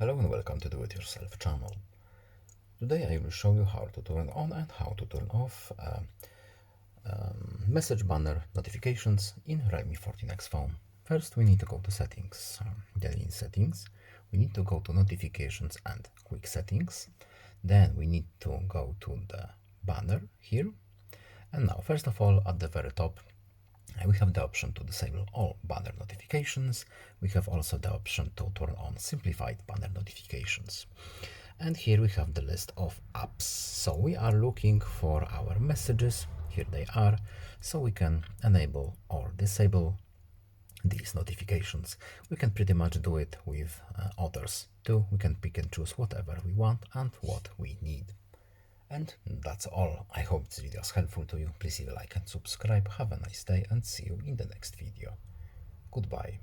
Hello and welcome to Do It Yourself channel. Today I will show you how to turn on and how to turn off message banner notifications in Realme 14x phone. First we need to go to settings. Then in settings we need to go to notifications and quick settings. Then we need to go to the banner here. And now first of all at the very top we have the option to disable all banner notifications. We have also the option to turn on simplified banner notifications. And here we have the list of apps. So we are looking for our messages. Here they are. So we can enable or disable these notifications. We can pretty much do it with others too. We can pick and choose whatever we want and what we need. And that's all. I hope this video is helpful to you. Please leave a like and subscribe. Have a nice day and see you in the next video. Goodbye.